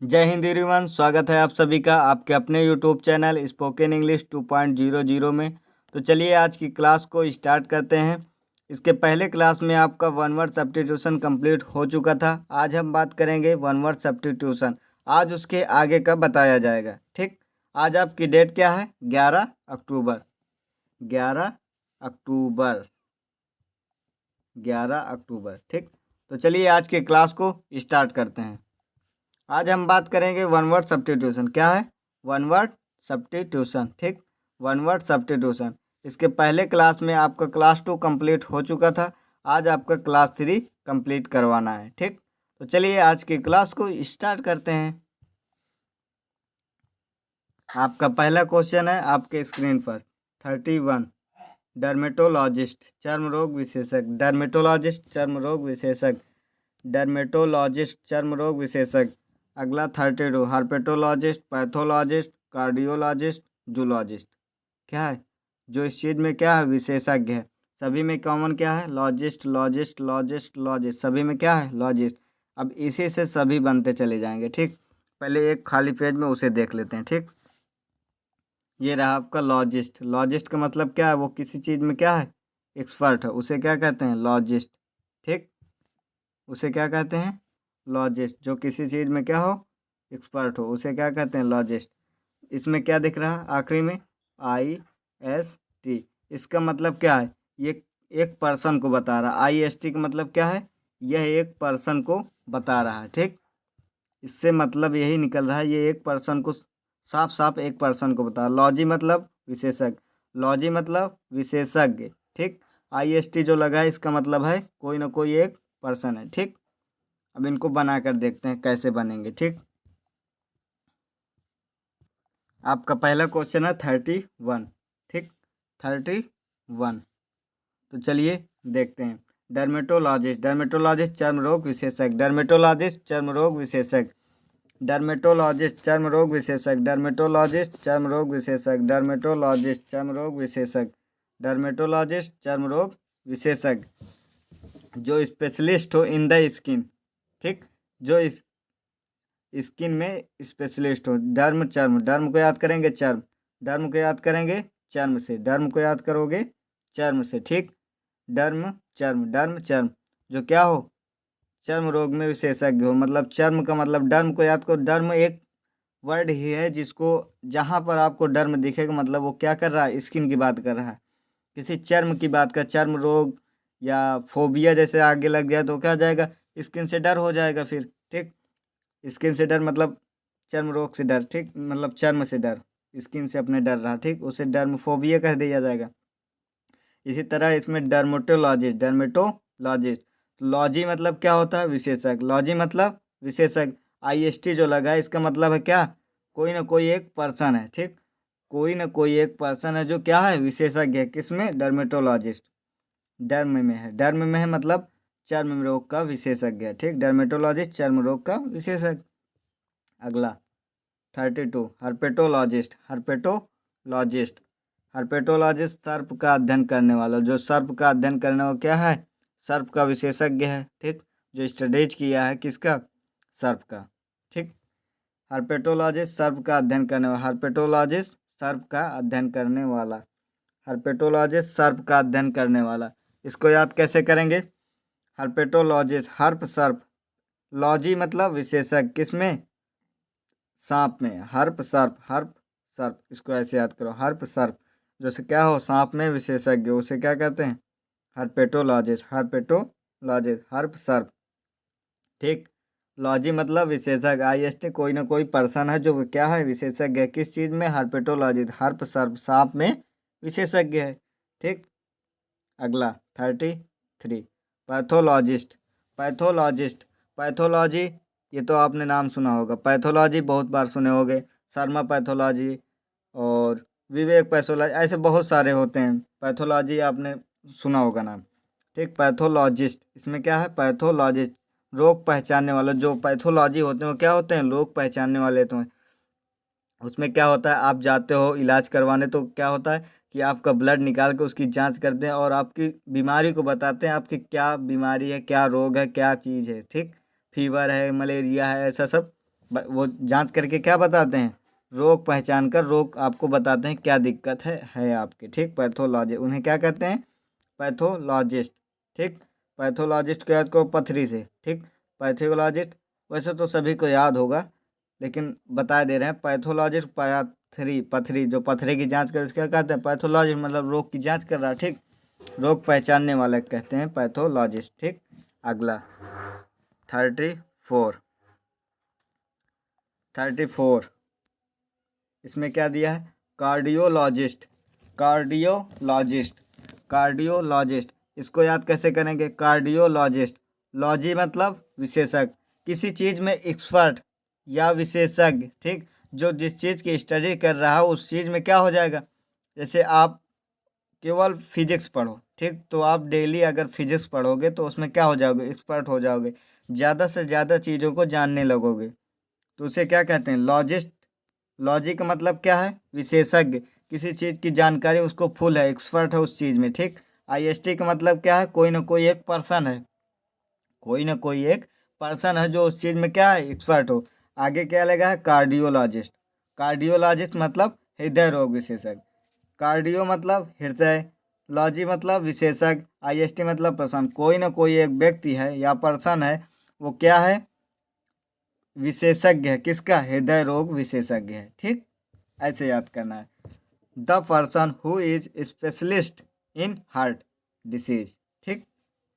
जय हिंद एवरीवन, स्वागत है आप सभी का आपके अपने यूट्यूब चैनल स्पोकन इंग्लिश 2.00 में। तो चलिए आज की क्लास को स्टार्ट करते हैं। इसके पहले क्लास में आपका वन वर्ड सब्स्टिट्यूशन कंप्लीट हो चुका था। आज हम बात करेंगे वन वर्ड सब्स्टिट्यूशन। आज उसके आगे का बताया जाएगा। ठीक, आज आपकी डेट क्या है? 11 अक्टूबर। 11 अक्टूबर 11 अक्टूबर। ठीक, तो चलिए आज के क्लास को स्टार्ट करते हैं। आज हम बात करेंगे वन वर्ड सब्स्टिट्यूशन। क्या है? One word substitution. ठीक, वन वर्ड सब्स्टिट्यूशन। इसके पहले क्लास में आपका क्लास 2 कंप्लीट हो चुका था। आज आपका क्लास 3 कंप्लीट करवाना है। ठीक, तो चलिए आज की क्लास को स्टार्ट करते हैं। आपका पहला क्वेश्चन है आपके स्क्रीन पर 31। डर्मेटोलॉजिस्ट चर्म रोग विशेषज्ञ। डर्मेटोलॉजिस्ट चर्म रोग विशेषज्ञ। डर्मेटोलॉजिस्ट चर्म रोग विशेषज्ञ। अगला 32 हर्पेटोलॉजिस्ट, पैथोलॉजिस्ट, कार्डियोलॉजिस्ट, जूलॉजिस्ट। क्या है? जो इस चीज़ में क्या है? विशेषज्ञ है। सभी में कॉमन क्या है? लॉजिस्ट लॉजिस्ट लॉजिस्ट लॉजिस्ट। सभी में क्या है? लॉजिस्ट। अब इसी से सभी बनते चले जाएंगे। ठीक, पहले एक खाली पेज में उसे देख लेते हैं। ठीक, ये रहा आपका लॉजिस्ट। लॉजिस्ट का मतलब क्या है? वो किसी चीज़ में क्या है? एक्सपर्ट है, उसे क्या कहते हैं? लॉजिस्ट। ठीक, उसे क्या कहते हैं? लॉजिस्ट। जो किसी चीज़ में क्या हो? एक्सपर्ट हो, उसे क्या कहते हैं? लॉजिस्ट। इसमें क्या दिख रहा है आखिरी में? IST। इसका मतलब क्या है? ये एक पर्सन को बता रहा है। IST का मतलब क्या है? यह एक पर्सन को बता रहा है। ठीक, इससे मतलब यही निकल रहा है, ये एक पर्सन को साफ साफ एक पर्सन को बता। लॉजी मतलब विशेषज्ञ। लॉजी मतलब विशेषज्ञ। ठीक, IST जो लगा है इसका मतलब है कोई ना कोई एक पर्सन है। ठीक, अब इनको बना कर देखते हैं कैसे बनेंगे। ठीक, आपका पहला क्वेश्चन है 31। ठीक, 31। तो चलिए देखते हैं। डर्मेटोलॉजिस्ट। डर्मेटोलॉजिस्ट चर्म रोग विशेषज्ञ। डर्मेटोलॉजिस्ट चर्म रोग विशेषज्ञ। डर्मेटोलॉजिस्ट चर्म रोग विशेषज्ञ। डर्मेटोलॉजिस्ट चर्म रोग विशेषज्ञ। डर्मेटोलॉजिस्ट चर्म रोग विशेषज्ञ। डर्मेटोलॉजिस्ट चर्म रोग विशेषज्ञ जो स्पेशलिस्ट हो इन द स्किन। ठीक, जो इस स्किन में स्पेशलिस्ट हो। डर्म चर्म, डर्म को याद करेंगे चर्म, डर्म को याद करेंगे चर्म से, डर्म को याद करोगे चर्म से। ठीक, डर्म चर्म, डर्म चर्म जो क्या हो? चर्म रोग में विशेषज्ञ हो। मतलब चर्म का मतलब डर्म को याद करो। डर्म एक वर्ड ही है जिसको जहाँ पर आपको डर्म दिखेगा मतलब वो क्या कर रहा है? स्किन की बात कर रहा है, किसी चर्म की बात कर। चर्म रोग या फोबिया जैसे आगे लग जाए तो क्या हो जाएगा? स्किन से डर हो जाएगा फिर। ठीक, स्किन से डर मतलब चर्म रोग से डर। ठीक, मतलब चर्म से डर, स्किन से अपने डर रहा। ठीक, उसे डर्मोफोबिया कह दिया जाएगा। इसी तरह इसमें डर्मेटोलॉजिस्ट। डर्मेटोलॉजिस्ट, लॉजी मतलब क्या होता है? विशेषज्ञ। लॉजी मतलब विशेषज्ञ। IST जो लगा है इसका मतलब है क्या? कोई ना कोई एक पर्सन है। ठीक, कोई ना कोई एक पर्सन है जो क्या है? विशेषज्ञ है। किसमें? डर्मेटोलॉजिस्ट। डर्म में है। डर्म में है मतलब चर्म रोग का विशेषज्ञ है। ठीक, डर्मेटोलॉजिस्ट चर्म रोग का विशेषज्ञ। अगला 32 हर्पेटोलॉजिस्ट। हर्पेटोलॉजिस्ट, हर्पेटोलॉजिस्ट सर्प का अध्ययन करने वाला। जो सर्प का अध्ययन करने वाला क्या है? सर्प का विशेषज्ञ है। ठीक, जो स्टडीज किया है किसका? सर्प का। ठीक, हर्पेटोलॉजिस्ट सर्प का अध्ययन करने वाला। हर्पेटोलॉजिस्ट सर्प का अध्ययन करने वाला। हर्पेटोलॉजिस्ट सर्प का अध्ययन करने वाला। इसको याद कैसे करेंगे? हर्पेटोलॉजिस्ट, हर्प सर्प, लॉजी मतलब विशेषज्ञ, किसमें? सांप में। हर्प सर्प, हर्प सर्प, इसको ऐसे याद करो। हर्प सर्प जैसे क्या हो? सांप में विशेषज्ञ, उसे क्या कहते हैं? हर्पेटोलॉजिस्ट। हर्पेटोलॉजिस्ट हर्प सर्प। ठीक, लॉजी मतलब विशेषज्ञ। IST कोई ना कोई पर्सन है जो क्या है? विशेषज्ञ है। किस चीज़ में? हर्पेटोलॉजिस्ट। हर्प सर्प सांप में विशेषज्ञ है। ठीक, अगला 33 पैथोलॉजिस्ट। पैथोलॉजिस्ट, पैथोलॉजी ये तो आपने नाम सुना होगा। पैथोलॉजी बहुत बार सुने होंगे। शर्मा पैथोलॉजी और विवेक पैथोलॉजी, ऐसे बहुत सारे होते हैं। पैथोलॉजी आपने सुना होगा नाम। ठीक, पैथोलॉजिस्ट इसमें क्या है? पैथोलॉजिस्ट रोग पहचानने वाला। जो पैथोलॉजी होते हैं वो क्या होते हैं? लोग पहचानने वाले तो हैं। उसमें क्या होता है? आप जाते हो इलाज करवाने तो क्या होता है कि आपका ब्लड निकाल के उसकी जांच करते हैं और आपकी बीमारी को बताते हैं, आपकी क्या बीमारी है, क्या रोग है, क्या चीज़ है। ठीक, फीवर है, मलेरिया है, ऐसा सब वो जांच करके क्या बताते हैं, रोग पहचान कर रोग आपको बताते हैं क्या दिक्कत है आपके, ठीक। पैथोलॉजी उन्हें क्या कहते हैं, पैथोलॉजिस्ट, ठीक। पैथोलॉजिस्ट को याद करो पथरी से, ठीक। पैथोलॉजिस्ट वैसे तो सभी को याद होगा, लेकिन बता दे रहे हैं पैथोलॉजिस्ट पथरी, पथरी जो पथरी की जांच कर क्या कहते हैं, पैथोलॉजिस्ट मतलब रोग की जांच कर रहा है, ठीक। रोग पहचानने वाला कहते हैं पैथोलॉजिस्ट, ठीक। अगला 34, 34 इसमें क्या दिया है, कार्डियोलॉजिस्ट, कार्डियोलॉजिस्ट, कार्डियोलॉजिस्ट। इसको याद कैसे करेंगे, कार्डियोलॉजिस्ट, लॉजी मतलब विशेषज्ञ, किसी चीज़ में एक्सपर्ट या विशेषज्ञ, ठीक। जो जिस चीज़ की स्टडी कर रहा है उस चीज़ में क्या हो जाएगा, जैसे आप केवल फिजिक्स पढ़ो, ठीक। तो आप डेली अगर फिजिक्स पढ़ोगे तो उसमें क्या हो जाओगे, एक्सपर्ट हो जाओगे, ज़्यादा से ज़्यादा चीज़ों को जानने लगोगे, तो उसे क्या कहते हैं, लॉजिस्ट। लॉजी का मतलब क्या है, विशेषज्ञ, किसी चीज़ की जानकारी उसको फुल है, एक्सपर्ट है उस चीज़ में, ठीक। आईएसटी का मतलब क्या है, कोई ना कोई एक पर्सन है, कोई ना कोई एक पर्सन है जो उस चीज़ में क्या है, एक्सपर्ट हो। आगे क्या लगा है, कार्डियोलॉजिस्ट, कार्डियोलॉजिस्ट मतलब हृदय रोग विशेषज्ञ, कार्डियो मतलब हृदय, लॉजी मतलब विशेषज्ञ, आईएसटी मतलब पर्सन, कोई ना कोई एक व्यक्ति है या पर्सन है, वो क्या है, विशेषज्ञ है, किसका, हृदय रोग विशेषज्ञ है, ठीक। ऐसे याद करना है, the person who is specialist in heart disease, ठीक।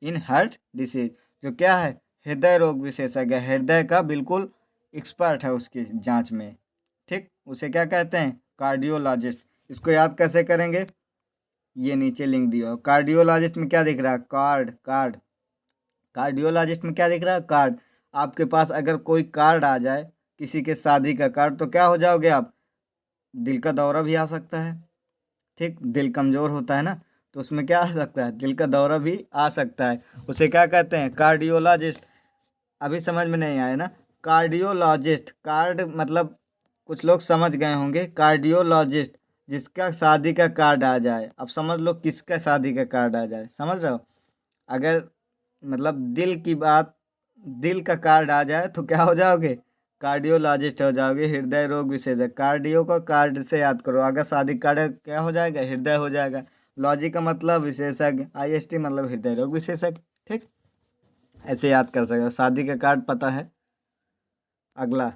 इन हार्ट डिसीज जो क्या है, हृदय रोग विशेषज्ञ, हृदय का बिल्कुल एक्सपर्ट है उसकी जांच में, ठीक। उसे क्या कहते हैं, कार्डियोलॉजिस्ट। इसको याद कैसे करेंगे, ये नीचे लिंक दिया हो, कार्डियोलॉजिस्ट में क्या दिख रहा है, कार्ड, कार्ड, कार्डियोलॉजिस्ट में क्या दिख रहा है, कार्ड। आपके पास अगर कोई कार्ड आ जाए, किसी के शादी का कार्ड, तो क्या हो जाओगे आप, दिल का दौरा भी आ सकता है, ठीक। दिल कमज़ोर होता है ना, तो उसमें क्या आ सकता है, दिल का दौरा भी आ सकता है, उसे क्या कहते हैं, कार्डियोलॉजिस्ट। अभी समझ में नहीं आया ना, कार्डियोलॉजिस्ट, कार्ड मतलब कुछ लोग समझ गए होंगे, कार्डियोलॉजिस्ट जिसका शादी का कार्ड आ जाए, अब समझ लो किसका शादी का कार्ड आ जाए, समझ रहे हो, अगर मतलब दिल की बात, दिल का कार्ड आ जाए तो क्या हो जाओगे, कार्डियोलॉजिस्ट हो जाओगे, हृदय रोग विशेषज्ञ। कार्डियो को कार्ड से याद करो, अगर शादी कार्ड क्या हो जाएगा, हृदय हो जाएगा। लॉजी का मतलब विशेषज्ञ, आईएसटी मतलब हृदय रोग विशेषज्ञ, ठीक। ऐसे याद कर सकते हो, शादी का कार्ड पता है। अगला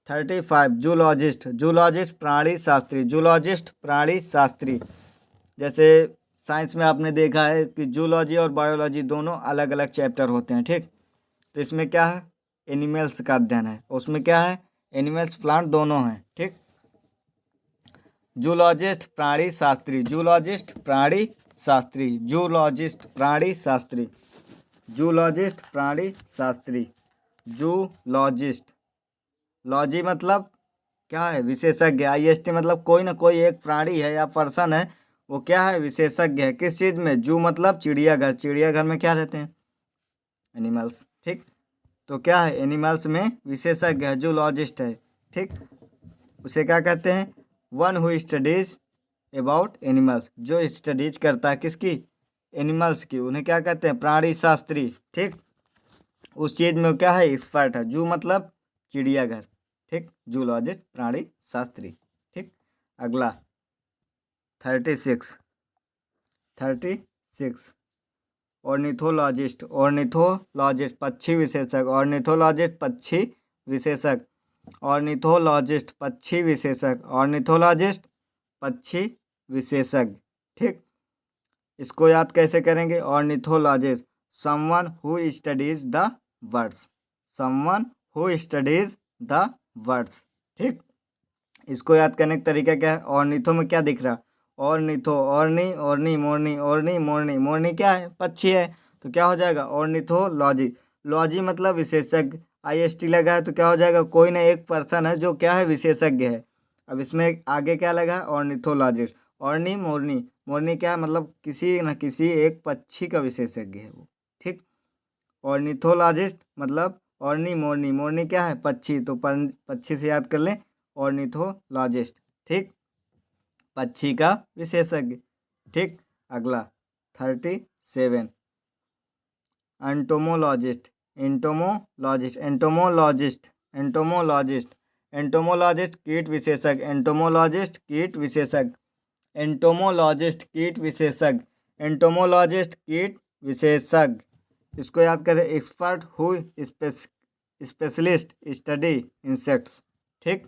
35 जूलॉजिस्ट, जूलॉजिस्ट प्राणी शास्त्री, जूलॉजिस्ट प्राणी शास्त्री। जैसे साइंस में आपने देखा है कि जूलॉजी और बायोलॉजी दोनों अलग अलग चैप्टर होते हैं, ठीक। तो इसमें क्या है, एनिमल्स का अध्ययन है, उसमें क्या है, एनिमल्स प्लांट दोनों हैं, ठीक। जूलॉजिस्ट प्राणी शास्त्री, जूलॉजिस्ट प्राणी शास्त्री, जूलॉजिस्ट प्राणी शास्त्री, जूलॉजिस्ट प्राणी शास्त्री, जूलॉजिस्ट। लॉजी मतलब क्या है, विशेषज्ञ, आईएसटी मतलब कोई ना कोई एक प्राणी है या पर्सन है, वो क्या है, विशेषज्ञ है, किस चीज़ में, जू मतलब चिड़ियाघर, चिड़ियाघर में क्या रहते हैं, एनिमल्स, ठीक। तो क्या है, एनिमल्स में विशेषज्ञ है, जूलॉजिस्ट है, ठीक। उसे क्या कहते हैं, one who studies about animals, जो स्टडीज करता है किसकी, एनिमल्स की, उन्हें क्या कहते हैं, प्राणी शास्त्री, ठीक। उस चीज़ में क्या है, एक्सपर्ट है, जू मतलब चिड़ियाघर, ठीक। जूलॉजिस्ट प्राणी शास्त्री, ठीक। अगला 36, 36 ऑर्निथोलॉजिस्ट, ऑर्निथोलॉजिस्ट पक्षी विशेषज्ञ, ऑर्निथोलॉजिस्ट पक्षी विशेषज्ञ, ऑर्निथोलॉजिस्ट पक्षी विशेषज्ञ, ऑर्निथोलॉजिस्ट पक्षी विशेषज्ञ, ठीक। इसको याद कैसे करेंगे, ornithologist someone who studies the birds, someone who studies the birds, ठीक। इसको याद करने का तरीका क्या है, ऑर्निथो में क्या दिख रहा, ऑर्निथो, ऑर्नी, ऑर्नी मोरनी, ऑर्नी मोरनी, मोरनी क्या है, पक्षी है, तो क्या हो जाएगा, ऑर्निथोलॉजी। लॉजी मतलब विशेषज्ञ, आईएसटी लगा है तो क्या हो जाएगा, कोई ना एक पर्सन है जो क्या है, विशेषज्ञ है। अब इसमें आगे क्या लगा है, ऑर्निथोलॉजिस्ट, ऑर्नी मोरनी, मोरनी क्या है, मतलब किसी न किसी एक पक्षी का विशेषज्ञ है वो, ठीक। ऑर्निथोलॉजिस्ट मतलब ऑर्नी मोरनी, मोरनी क्या है, पक्षी, तो पक्षी से याद कर लें, ऑर्निथोलॉजिस्ट, ठीक, पक्षी का विशेषज्ञ, ठीक। अगला 37 entomologist, entomologist, entomologist entomologist, entomologist कीट विशेषज्ञ, एंटोमोलॉजिस्ट कीट विशेषज्ञ, एंटोमोलॉजिस्ट कीट विशेषज्ञ, एंटोमोलॉजिस्ट कीट विशेषज्ञ। इसको याद करें, expert who specialist study insects. ठीक,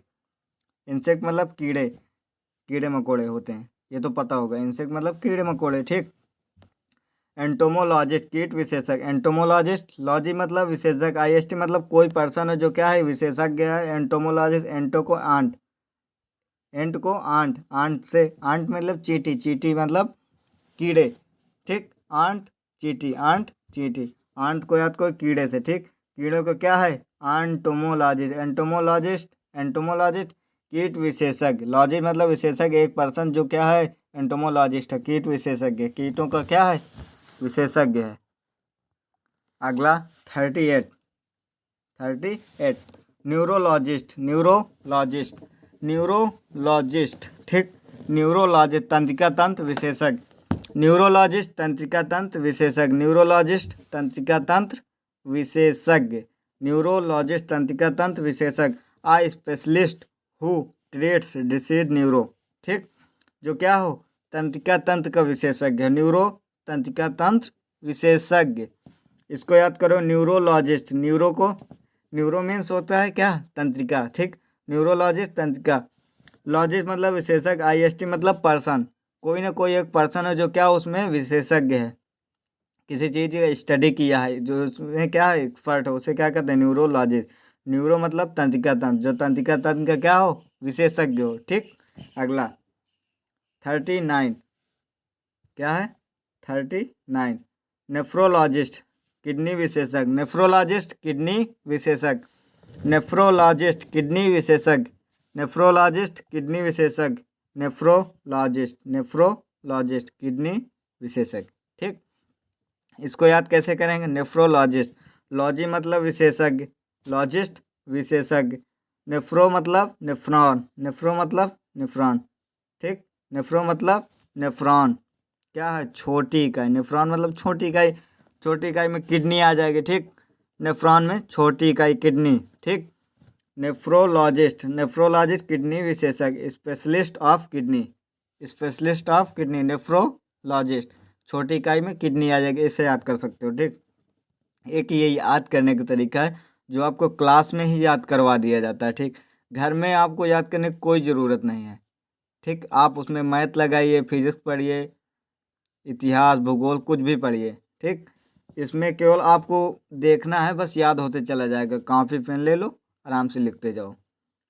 इंसेक्ट मतलब कीड़े, कीड़े मकोड़े होते हैं, ये तो पता होगा। इंसेक्ट मतलब कीड़े मकोड़े। ठीक, एंटोमोलॉजिस्ट कीट विशेषज्ञ, एंटोमोलॉजिस्ट, लॉजी मतलब विशेषज्ञ, आईएसटी मतलब कोई पर्सन है जो क्या है, विशेषज्ञ है। एंटोमोलॉजिस्ट, एंटो को आंट, एंट को आंट, आंट से, आंट मतलब चींटी, चींटी मतलब कीड़े। ठीक, आंट चींटी, आंट चींटी, आंट को याद करो कीड़े से। ठीक, कीड़ों को क्या है, एंटोमोलॉजिस्ट, एंटोमोलॉजिस्ट, एंटोमोलॉजिस्ट कीट विशेषज्ञ, लॉजी मतलब विशेषज्ञ, एक पर्सन जो क्या है, एंटोमोलॉजिस्ट है। कीट विशेषज्ञ, कीटों का क्या है, विशेषज्ञ है। अगला 38, न्यूरोलॉजिस्ट, न्यूरोलॉजिस्ट, न्यूरोलॉजिस्ट। ठीक, न्यूरोलॉजिस्ट तंत्रिका तंत्र विशेषज्ञ, न्यूरोलॉजिस्ट तंत्रिका तंत्र विशेषज्ञ, न्यूरोलॉजिस्ट तंत्रिका तंत्र विशेषज्ञ, न्यूरोलॉजिस्ट तंत्रिका तंत्र विशेषज्ञ। A specialist who treats disease neuro. ठीक, जो क्या हो, तंत्रिका तंत्र का विशेषज्ञ, न्यूरो तंत्रिका तंत्र विशेषज्ञ। इसको याद करो, न्यूरोलॉजिस्ट, न्यूरो को, न्यूरो मीन्स होता है क्या, तंत्रिका। ठीक, न्यूरोलॉजिस्ट तंत्रिका, लॉजिस्ट मतलब विशेषज्ञ, आईएसटी मतलब पर्सन, कोई ना कोई एक पर्सन है जो क्या उसमें विशेषज्ञ है, किसी चीज़ की स्टडी किया है, जो उसमें क्या है, एक्सपर्ट है, उसे क्या कहते हैं, न्यूरोलॉजिस्ट। न्यूरो मतलब तंत्रिका तंत्र, जो तंत्रिका तंत्र का क्या हो, विशेषज्ञ हो। ठीक, अगला 39, क्या है, 39, नेफ्रोलॉजिस्ट किडनी विशेषज्ञ, नेफ्रोलॉजिस्ट किडनी विशेषज्ञ, नेफ्रोलॉजिस्ट किडनी विशेषज्ञ, नेफ्रोलॉजिस्ट किडनी विशेषज्ञ, नेफ्रोलॉजिस्ट, नेफ्रोलॉजिस्ट किडनी विशेषज्ञ। ठीक, इसको याद कैसे करेंगे, नेफ्रोलॉजिस्ट, लॉजी मतलब विशेषज्ञ, लॉजिस्ट विशेषज्ञ, नेफ्रो मतलब नेफ्रॉन, नेफ्रो मतलब नेफ्रॉन। ठीक, नेफ्रो मतलब नेफ्रॉन, क्या है, छोटी इकाई, नेफ्रॉन मतलब छोटी इकाई, छोटी इकाई में किडनी आ जाएगी। ठीक, नेफ्रॉन में छोटी इकाई किडनी। ठीक, नेफ्रोलॉजिस्ट, नेफ्रोलॉजिस्ट किडनी विशेषज्ञ, specialist of kidney, specialist of kidney, nephrologist, छोटी इकाई में किडनी आ जाएगी, इसे याद कर सकते हो। ठीक, एक ये याद करने का तरीका है जो आपको क्लास में ही याद करवा दिया जाता है। ठीक, घर में आपको याद करने की कोई ज़रूरत नहीं है। ठीक, आप उसमें मैथ लगाइए, फिजिक्स पढ़िए, इतिहास भूगोल कुछ भी पढ़िए। ठीक, इसमें केवल आपको देखना है, बस याद होते चला जाएगा। कॉपी पेन ले लो, आराम से लिखते जाओ।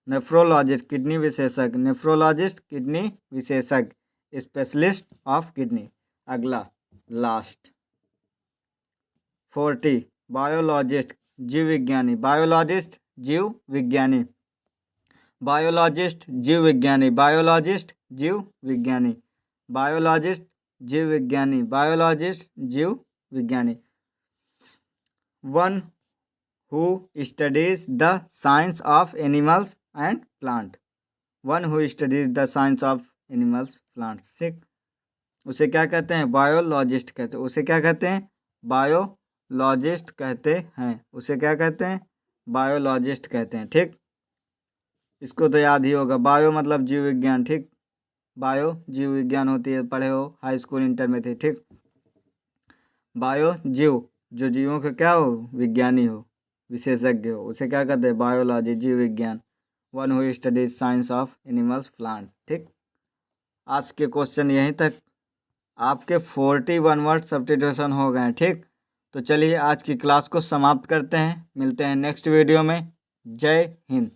नेफ्रोलॉजिस्ट किडनी विशेषज्ञ, नेफ्रोलॉजिस्ट किडनी विशेषज्ञ, स्पेशलिस्ट ऑफ किडनी। अगला लास्ट 40, बायोलॉजिस्ट जीव विज्ञानी, बायोलॉजिस्ट जीव विज्ञानी, बायोलॉजिस्ट जीव विज्ञानी, बायोलॉजिस्ट जीव विज्ञानी, बायोलॉजिस्ट जीव विज्ञानी, बायोलॉजिस्ट जीव विज्ञानी। One who studies the science of animals and plant, one who studies the science of animals plants. ठीक, उसे क्या कहते हैं, बायोलॉजिस्ट कहते हैं, उसे क्या कहते हैं, बायोलॉजिस्ट कहते हैं, उसे क्या कहते हैं, बायोलॉजिस्ट कहते हैं। ठीक, इसको तो याद ही होगा, बायो मतलब जीव विज्ञान। ठीक, बायो जीव विज्ञान होती है, पढ़े हो हाई स्कूल इंटर में थे। ठीक, बायो जीव, जो जीवों के क्या हो, विज्ञानी हो, विशेषज्ञ हो, उसे क्या कहते हैं, बायोलॉजी जीव विज्ञान। One who studies science of animals plant. ठीक, आज के क्वेश्चन यहीं तक, आपके 41 वर्ड सब्स्टिट्यूशन हो गए। ठीक, तो चलिए आज की क्लास को समाप्त करते हैं, मिलते हैं नेक्स्ट वीडियो में। जय हिंद।